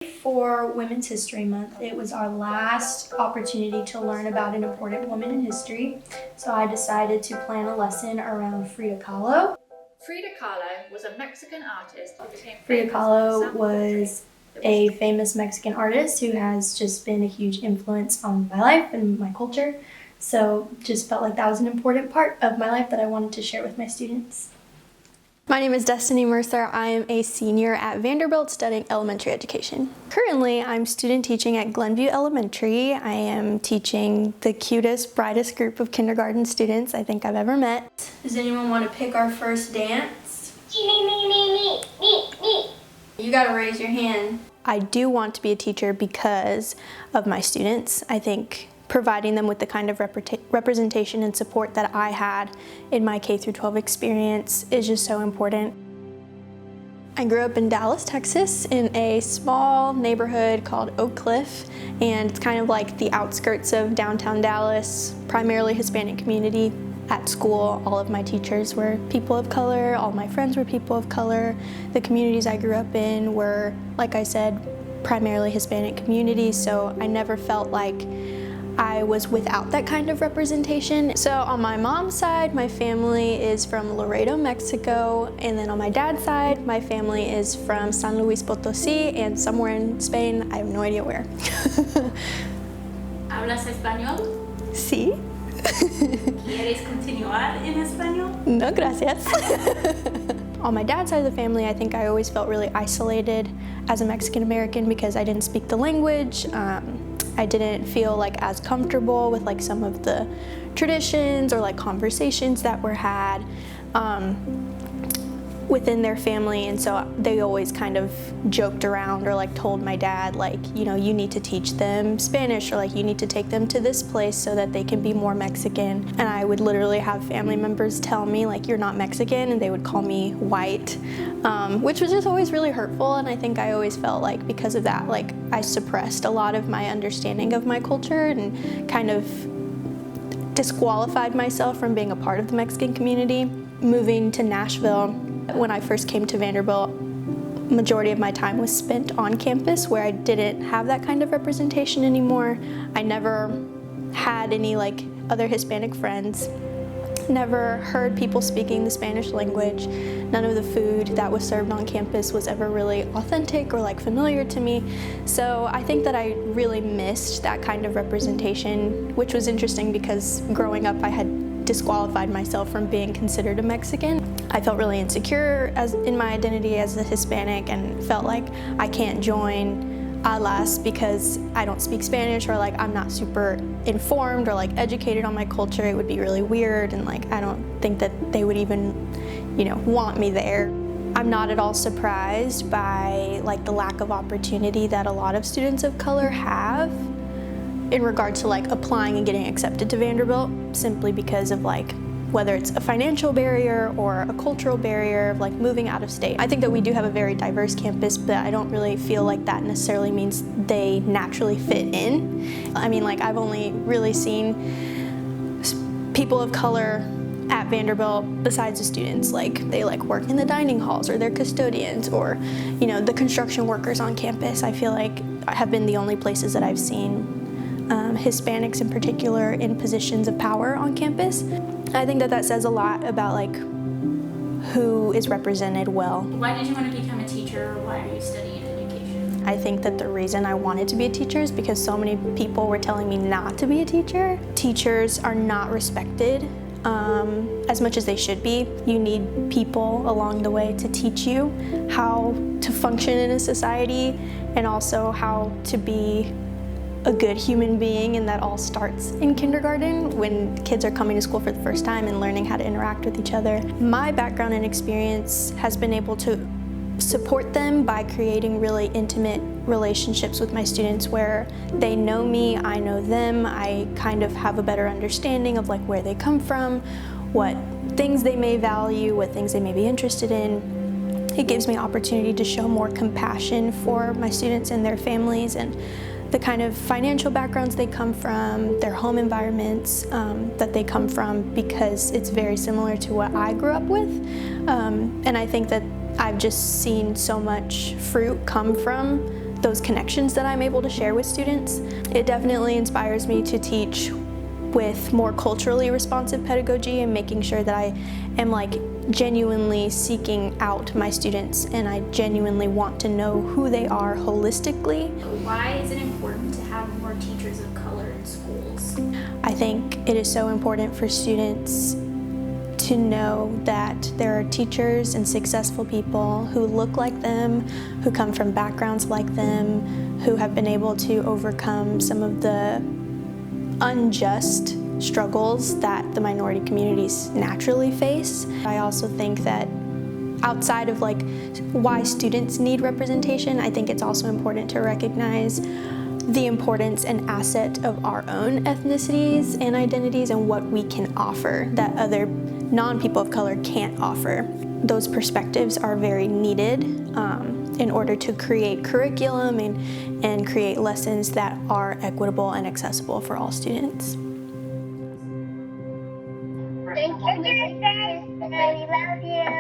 For Women's History Month, it was our last opportunity to learn about an important woman in history, so I decided to plan a lesson around Frida Kahlo. Frida Kahlo was a Mexican artist who became Frida Kahlo was a famous Mexican artist who has just been a huge influence on my life and my culture, so just felt like that was an important part of my life that I wanted to share with my students. My name is Destiny Mercer. I am a senior at Vanderbilt studying elementary education. Currently, I'm student teaching at Glenview Elementary. I am teaching the cutest, brightest group of kindergarten students I think I've ever met. Does anyone want to pick our first dance? Me. You gotta raise your hand. I do want to be a teacher because of my students. I think providing them with the kind of representation and support that I had in my K-12 experience is just so important. I grew up in Dallas, Texas in a small neighborhood called Oak Cliff, and it's kind of like the outskirts of downtown Dallas, primarily Hispanic community. At school, all of my teachers were people of color, all my friends were people of color. The communities I grew up in were, like I said, primarily Hispanic communities, so I never felt like I was without that kind of representation. So on my mom's side, my family is from Laredo, Mexico, and then on my dad's side, my family is from San Luis Potosí and somewhere in Spain. I have no idea where. ¿Hablas español? Sí. ¿Quieres continuar en español? No, gracias. On my dad's side of the family, I think I always felt really isolated as a Mexican American because I didn't speak the language. I didn't feel like as comfortable with like some of the traditions or like conversations that were had within their family, and so they always kind of joked around or like told my dad like, you know, you need to teach them Spanish or like you need to take them to this place so that they can be more Mexican. And I would literally have family members tell me like, you're not Mexican, and they would call me white, which was just always really hurtful. And I think I always felt like because of that, like I suppressed a lot of my understanding of my culture and kind of disqualified myself from being a part of the Mexican community. Moving to Nashville, when I first came to Vanderbilt, majority of my time was spent on campus where I didn't have that kind of representation anymore. I never had any like other Hispanic friends, never heard people speaking the Spanish language. None of the food that was served on campus was ever really authentic or like familiar to me. So I think that I really missed that kind of representation, which was interesting because growing up I had disqualified myself from being considered a Mexican. I felt really insecure in my identity as a Hispanic and felt like I can't join ALAS because I don't speak Spanish or like I'm not super informed or like educated on my culture. It would be really weird, and like I don't think that they would even, you know, want me there. I'm not at all surprised by like the lack of opportunity that a lot of students of color have in regard to like applying and getting accepted to Vanderbilt, simply because of like whether it's a financial barrier or a cultural barrier of like moving out of state. I think that we do have a very diverse campus, but I don't really feel like that necessarily means they naturally fit in. I mean, like I've only really seen people of color at Vanderbilt besides the students. Like they like work in the dining halls or they're custodians, or, you know, the construction workers on campus. I feel like have been the only places that I've seen Hispanics in particular in positions of power on campus. I think that that says a lot about like who is represented well. Why did you want to become a teacher? Why are you studying education? I think that the reason I wanted to be a teacher is because so many people were telling me not to be a teacher. Teachers are not respected as much as they should be. You need people along the way to teach you how to function in a society and also how to be a good human being, and that all starts in kindergarten when kids are coming to school for the first time and learning how to interact with each other. My background and experience has been able to support them by creating really intimate relationships with my students where they know me, I know them, I kind of have a better understanding of like where they come from, what things they may value, what things they may be interested in. It gives me opportunity to show more compassion for my students and their families and the kind of financial backgrounds they come from, their home environments that they come from, because it's very similar to what I grew up with. And I think that I've just seen so much fruit come from those connections that I'm able to share with students. It definitely inspires me to teach with more culturally responsive pedagogy and making sure that I am genuinely seeking out my students and I genuinely want to know who they are holistically. Why is it important to have more teachers of color in schools? I think it is so important for students to know that there are teachers and successful people who look like them, who come from backgrounds like them, who have been able to overcome some of the unjust struggles that the minority communities naturally face. I also think that outside of why students need representation, I think it's also important to recognize the importance and asset of our own ethnicities and identities and what we can offer that other non-people of color can't offer. Those perspectives are very needed in order to create curriculum and create lessons that are equitable and accessible for all students. Thank you, Jesus. We love you.